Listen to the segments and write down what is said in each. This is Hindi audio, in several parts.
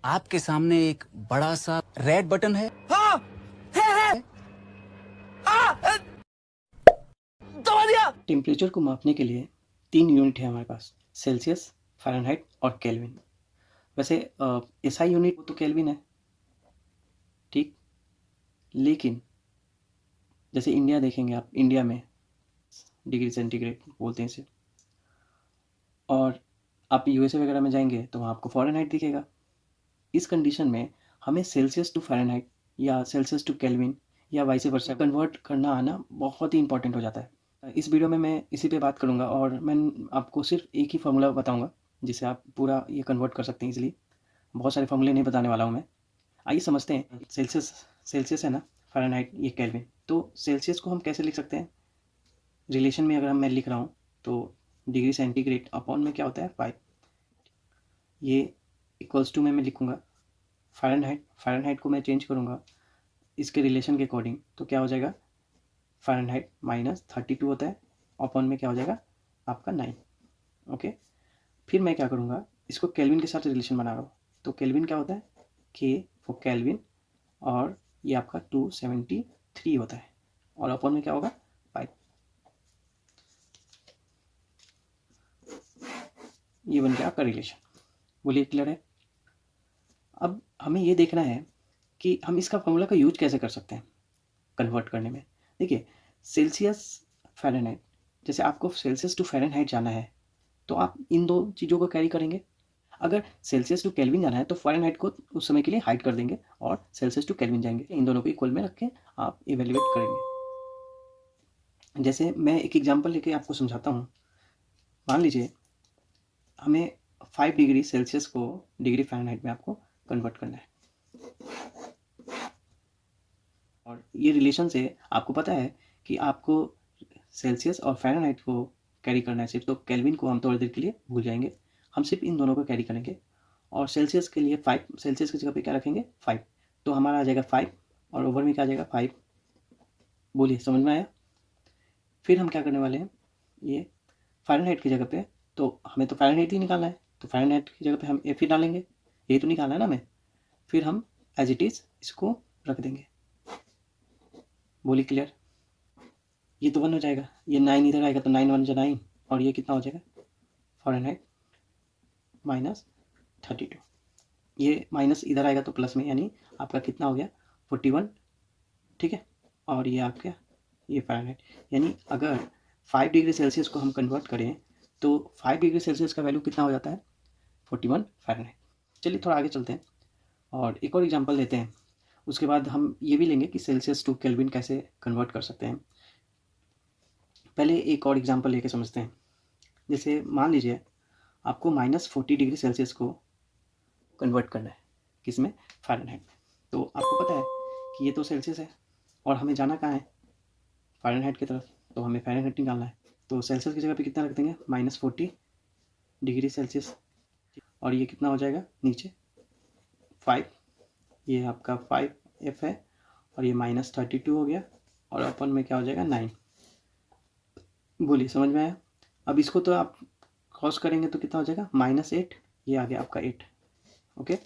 आपके सामने एक बड़ा सा रेड बटन है। हाँ है हाँ दबा दिया। टेम्परेचर को मापने के लिए 3 यूनिट है हमारे पास, सेल्सियस, फ़ारेनहाइट और केल्विन। वैसे एसआई यूनिट तो केल्विन है, ठीक। लेकिन जैसे इंडिया देखेंगे आप, इंडिया में डिग्री सेंटीग्रेड बोलते हैं इसे, और आप यूएसए वगैरह में जाएंगे तो वहाँ आपको फ़ारेनहाइट दिखेगा। इस कंडीशन में हमें सेल्सियस टू फ़ारेनहाइट या सेल्सियस टू केल्विन या वाइस वर्सा कन्वर्ट करना आना बहुत ही इंपॉर्टेंट हो जाता है। इस वीडियो में मैं इसी पे बात करूँगा और मैं आपको सिर्फ एक ही फार्मूला बताऊँगा जिससे आप पूरा ये कन्वर्ट कर सकते हैं इजीली। बहुत सारे फार्मूले नहीं बताने वाला हूँ मैं। आइए समझते हैं। सेल्सियस है ना, फ़ारेनहाइट ये केल्विन। तो सेल्सियस को हम कैसे लिख सकते हैं? रिलेशन में अगर मैं लिख रहा हूँ तो डिग्री सेंटीग्रेड अपॉन में क्या होता है 5, ये इक्वल्स टू में मैं लिखूँगा फ़ारेनहाइट को मैं चेंज करूँगा इसके रिलेशन के अकॉर्डिंग, तो क्या हो जाएगा फ़ारेनहाइट -32 होता है, अपॉन में क्या हो जाएगा आपका 9। ओके, फिर मैं क्या करूँगा, इसको केल्विन के साथ रिलेशन बना रहा हूँ, तो केल्विन क्या होता है के फॉर केल्विन, और ये आपका 273 होता है, और अपॉन में क्या होगा 5। ये बन गया आपका रिलेशन। बोलिए क्लियर है? अब हमें ये देखना है कि हम इसका फॉर्मूला का यूज कैसे कर सकते हैं कन्वर्ट करने में। देखिए, सेल्सियस फ़ारेनहाइट, जैसे आपको सेल्सियस टू फ़ारेनहाइट जाना है तो आप इन दो चीज़ों को कैरी करेंगे। अगर सेल्सियस टू केल्विन जाना है तो फ़ारेनहाइट को उस समय के लिए हाइड कर देंगे और सेल्सियस टू केल्विन जाएंगे। इन दोनों को इक्वल में रख के आप इवेल्युएट करेंगे। जैसे मैं एक एग्जांपल लेके आपको समझाता हूँ। मान लीजिए हमें 5 डिग्री सेल्सियस को डिग्री फ़ारेनहाइट में आपको कन्वर्ट करना है, और ये रिलेशन से आपको पता है कि आपको सेल्सियस और फ़ारेनहाइट को कैरी करना है सिर्फ, तो केल्विन को हम थोड़ी देर के लिए भूल जाएंगे, हम सिर्फ इन दोनों को कैरी करेंगे। और सेल्सियस के लिए 5, सेल्सियस की जगह पे क्या रखेंगे 5, तो हमारा आ जाएगा 5, और ओवर में क्या आ जाएगा 5। बोलिए समझ में आया? फिर हम क्या करने वाले हैं, ये फ़ारेनहाइट की जगह पे, तो हमें तो फ़ारेनहाइट ही निकालना है, तो फ़ारेनहाइट की जगह पे हम एफ ही डालेंगे, यही तो निकालना है ना हमें। फिर हम एज इट इज़ इसको रख देंगे। बोली क्लियर? ये तो 1 हो जाएगा, ये 9 इधर आएगा तो 9 1 जा 9, और ये कितना हो जाएगा फ़ारेनहाइट -32। ये माइनस इधर आएगा तो प्लस में, यानी आपका कितना हो गया 41, ठीक है। और ये आपका ये फ़ारेनहाइट, यानी अगर 5 डिग्री सेल्सियस को हम कन्वर्ट करें तो 5 डिग्री सेल्सियस का वैल्यू कितना हो जाता है 41 फ़ारेनहाइट। चलिए थोड़ा आगे चलते हैं और एक और एग्जांपल लेते हैं। उसके बाद हम ये भी लेंगे कि सेल्सियस टू केल्विन कैसे कन्वर्ट कर सकते हैं। पहले एक और एग्जांपल लेके समझते हैं। जैसे मान लीजिए आपको -40 डिग्री सेल्सियस को कन्वर्ट करना है, किस में, फ़ारेनहाइट में। तो आपको पता है कि ये तो सेल्सियस है और हमें जाना कहाँ है फ़ारेनहाइट की तरफ, तो हमें फ़ारेनहाइट निकालना है। तो सेल्सियस की जगह पे कितना रख देंगे -40 डिग्री सेल्सियस, और ये कितना हो जाएगा नीचे 5, ये आपका 5 एफ है, और ये -32 हो गया, और अपन में क्या हो जाएगा 9। बोलिए समझ में आया? अब इसको तो आप क्रॉस करेंगे तो कितना हो जाएगा -8, ये आ गया आपका 8। ओके,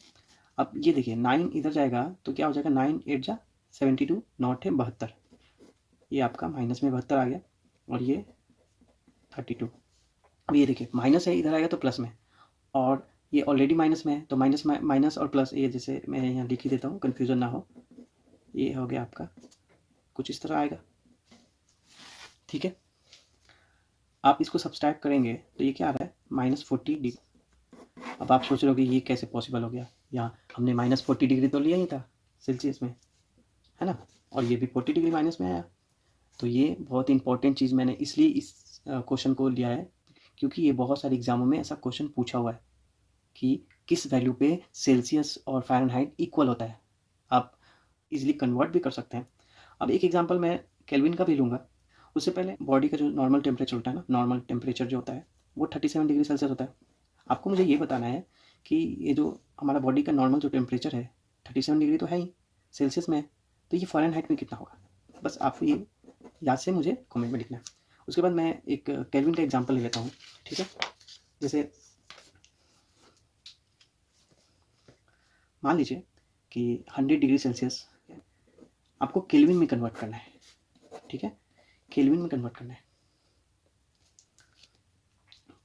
अब ये देखिए 9 इधर जाएगा तो क्या हो जाएगा 9 8 जा 72, नॉट है 72, ये आपका माइनस में 72 आ गया, और ये 32। अब ये देखिए माइनस है, इधर आएगा तो प्लस में, और ये ऑलरेडी माइनस में है, तो माइनस और प्लस, ये जैसे मैं यहाँ लिख ही देता हूँ कन्फ्यूज़न ना हो, ये हो गया आपका कुछ इस तरह आएगा, ठीक है। आप इसको सब्सट्रैक्ट करेंगे तो ये क्या आ रहा है -40 डिग्री। अब आप सोच रहे हो कि ये कैसे पॉसिबल हो गया, यहाँ हमने -40 डिग्री तो लिया ही था सेल्सियस में, है ना, और ये भी 40 डिग्री माइनस में आया। तो ये बहुत इंपॉर्टेंट चीज़ मैंने इसलिए इस क्वेश्चन को लिया है, क्योंकि ये बहुत सारे एग्जामों में ऐसा क्वेश्चन पूछा हुआ है कि किस वैल्यू पे सेल्सियस और फ़ारेनहाइट इक्वल होता है। आप इजीली कन्वर्ट भी कर सकते हैं। अब एक एग्जांपल मैं केल्विन का भी लूँगा। उससे पहले बॉडी का जो नॉर्मल टेम्परेचर होता है ना, नॉर्मल टेम्परेचर जो होता है वो 37 डिग्री सेल्सियस होता है। आपको मुझे ये बताना है कि ये जो हमारा बॉडी का नॉर्मल जो टेम्परेचर है 37 डिग्री तो है ही, सेल्सियस में है, तो ये फ़ारेनहाइट में कितना होगा, बस आपको ये याद से मुझे कमेंट में लिखना है। उसके बाद मैं एक केल्विन का एग्जांपल ले लेता हूँ, ठीक है। जैसे मान लीजिए कि 100 डिग्री सेल्सियस आपको केल्विन में कन्वर्ट करना है, ठीक है, केल्विन में कन्वर्ट करना है।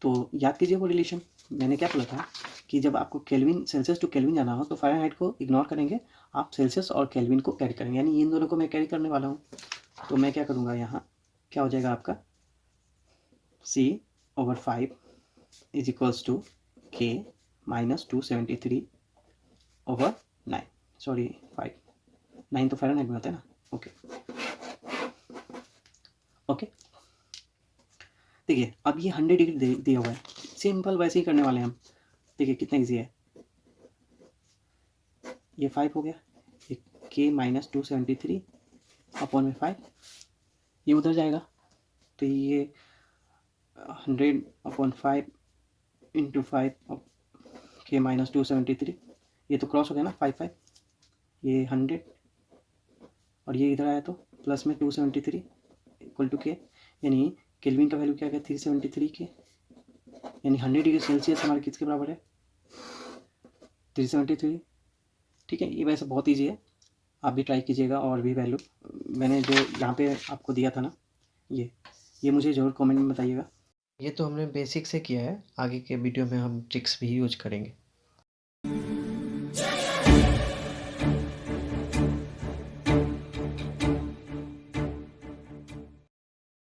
तो याद कीजिए वो रिलेशन मैंने क्या बोला था कि जब आपको केल्विन सेल्सियस टू केल्विन जाना हो तो फ़ारेनहाइट को इग्नोर करेंगे, आप सेल्सियस और केल्विन को कैरी करेंगे, यानी इन दोनों को मैं कैरी करने वाला हूँ। तो मैं क्या करूँगा, यहाँ क्या हो जाएगा आपका C/5 is equals to K minus 273/9, sorry 5, 9 तो फ़ारेनहाइट में होता है ना, ओके ओके। देखिए अब ये 100 डिग्री दिया हुआ है, सिंपल वैसे ही करने वाले हैं हम। देखिए कितना ईजी है, ये 5 हो गया, ये K माइनस 273/5, ये उधर जाएगा तो ये 100/5 इंटू 5 K माइनस 273, ये तो क्रॉस हो गया ना 5 ये 100 और ये इधर आया तो प्लस में 273 इक्वल टू K, यानी केल्विन का वैल्यू क्या गया 373 K, यानी 100 डिग्री सेल्सियस हमारे किसके बराबर है 373, ठीक है। ये वैसे बहुत ईजी है, आप भी ट्राई कीजिएगा। और भी वैल्यू मैंने जो यहाँ पे आपको दिया था ना, ये मुझे ज़रूर कमेंट में बताइएगा। ये तो हमने बेसिक से किया है, आगे के वीडियो में हम ट्रिक्स भी यूज करेंगे।